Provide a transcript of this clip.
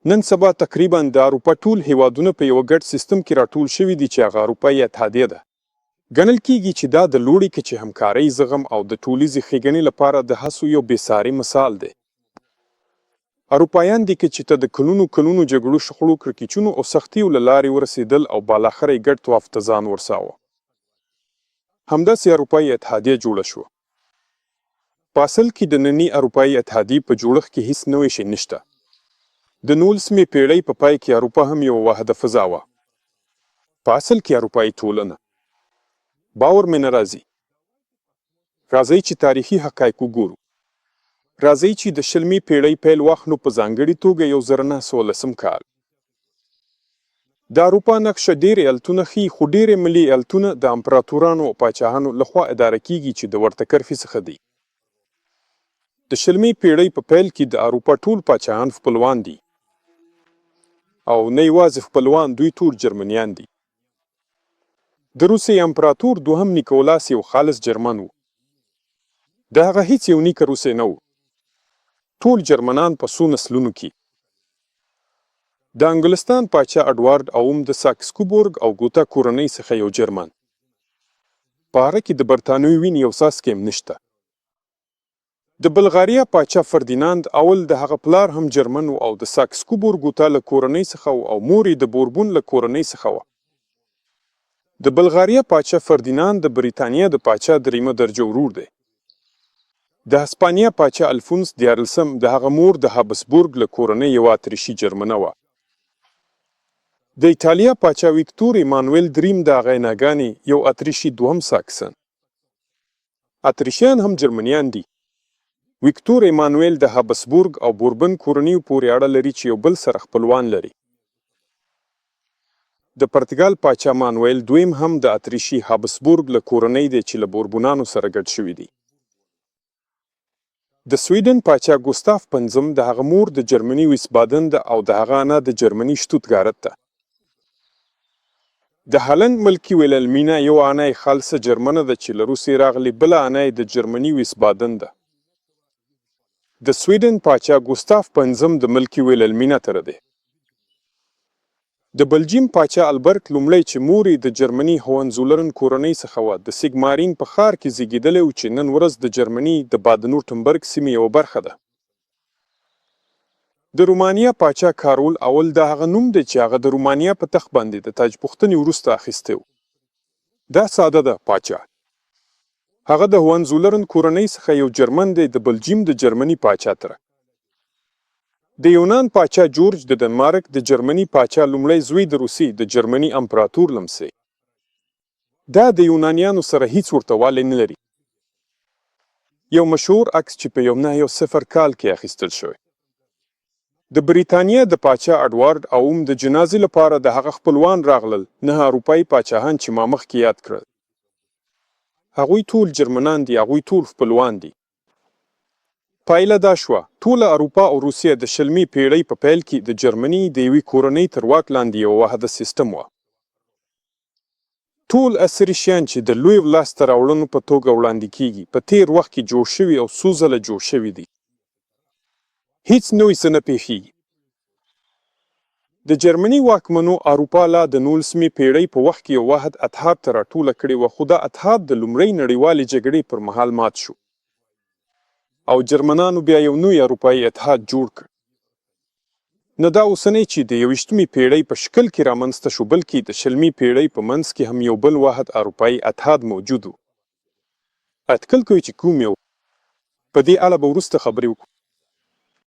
نن سبا تقریبا د اروپا ټول هیوادونه په یو ګډ سیستم کې راټول شوي دي چې هغه اروپایي اتحادیه ده. ګڼل کېږي چې دا د لوړې کچې همکارۍ زغم او د ټولیزې ښېګڼې لپاره د هڅو یو بېساري مثال دی. اروپایان دې کچې ته د کلونو جګړو، شخړو، کړکېچونو او سختیو له لارې ورسېدل او بالاخره یې ګډ طواف ته ځان ورساوه. همداسې اروپایي اتحادیه جوړه شوه. په اصل کې د ننني اروپایي اتحادیې په جوړښت کې هیڅ نوی شی نشته. د 19مې پیړۍ په پای کې اروپا هم یو واحده فضا وه. په اصل کې اروپایي ټولنه. باور مې نه راځي. راځئ چې تاریخي حقایق وګورو. راځئ چې د 20مې پیړۍ پیل واخلو، په ځانګړې توګه 1916 کال. د اروپا نقشه ډېر ایالتونه ښیي، خو ډېرې ملي ایالتونه د امپراتورانو او پاچاهانو لخوا اداره کېږي چې د ورته کرښې څخه دي. د 20مې پیړۍ په پیل کې د اروپا ټول پاچاهان خپلوان دي. او نه یوازې خپلوان، دوی ټول جرمنیان دي. د روسیې امپراتور دوهم نیکولاس یو خالص جرمن و. د هغه هیڅ یو نیکه روسی نه و. ټول جرمنان په څو نسلونو کې. د انګلستان پاچا اډوارډ اوم د ساکس-کوبورګ او ګوتا کورنۍ څخه یو جرمن. په هغه کې د برتانوي وینې یو څاڅکی هم نشته. د بلغاریا پاچا فردیناند اول د هغه پلار هم جرمن او د ساکس-کوبورګ ګوتا له کورنۍ څخه او مور یې د بوربون له کورنۍ څخه وه. د بلغاریا پاچا فردیناند د بریتانیا د پاچا دریمه درجه ورور دی. د هسپانیا پاچا الفونس دیارلسم د هغه مور د هابسبورګ له کورنۍ یوه اتریشي جرمنه وه. د ایټالیا پاچا ویکتور ایمانویل دریم د هغه ناګانې یو اتریشي دوهم ساکسن. اتریشیان هم جرمنیان دي. ویکتور ایمانویل د هابسبورګ او بوربن کورنیو پورې اړه لري چې یو بل سره خپلوان لري. د پرتګال پاچا مانویل دویم هم د اتریشي هابسبورګ له کورنۍ دی چې له بوربونانو سره ګډ شوي دي. د سویډن پاچا ګوستاف پنځم د هغه مور د جرمني ویسبادن ده او د هغه انا د جرمني شتوتګارت ده. د هالند ملکي ویلهلمینا یو انا یې خالصه جرمنه ده چې له روسیې راغلې، بله انا یې د جرمني ویسبادن ده. د سویډن پاچا ګوستاف پنځم د ملکي ویلهلمینا تره دی. د بلجیم پاچا البرټ لومړی چې مور یې د جرمني هوهنزولرن کورنۍ څخه وه، د سیګمارین په ښار کې زیږېدلی و چې نن ورځ د جرمني د بادن-وورټمبرګ سیمې یوه برخه ده. د رومانیا پاچا کارول اول د هغه نوم دی چې هغه د رومانیا په تخت باندې د تاج پوښتنې وروسته اخیستی و. دا ساده ده پاچا. هغه د هوهنزولرن کورنۍ څخه یو جرمن دی، د بلجیم د جرمني پاچا تره. د یونان پاچا جورج د ډنمارک د جرمني پاچا لومړی زوی د روسیې د جرمني امپراتور لمسی. دا د یونانیانو سره هیڅ ورته والی نه لري. یو مشهور عکس چې په 1900 کال کې اخیستل شوی. د بریتانیا د پاچا اډوارډ اوم د جنازې لپاره د هغه خپلوان راغلل، 9 اروپایي پاچاهان چې ما مخکې یاد کړل. هغوی ټول جرمنان دي، هغوی ټول خپلوان دي. پایله دا شوه، ټوله اروپا او روسیه د 20مې پیړۍ په پیل کې د جرمني د یوې کورنۍ تر واک لاندې یو واحده سیستم وه. ټول عصري شیان چې د لویو لاسته راوړنو په توګه وړاندې کېږي په تیر وخت کې جوړ شوي او څو ځله جوړ شوي دي. هیڅ نوی څه نه پیښیږي. د جرمني واکمنو اروپا لا د 19مې پیړۍ په وخت کې یو واحد اتحاد ته راټوله کړې وه، خو دا اتحاد د لومړۍ نړیوالې جګړې پر مهال مات شو او جرمنانو بیا یو نوی اروپایي اتحاد جوړ کړ. نه دا اوسنی چې د 21مې پیړۍ په شکل کې رامنځته شو، بلکې د 20مې پیړۍ په منځ کې هم یو بل واحد اروپایي اتحاد موجود و. اټکل کوي چې کوم یو. په دې اړه به وروسته خبرې وکړو.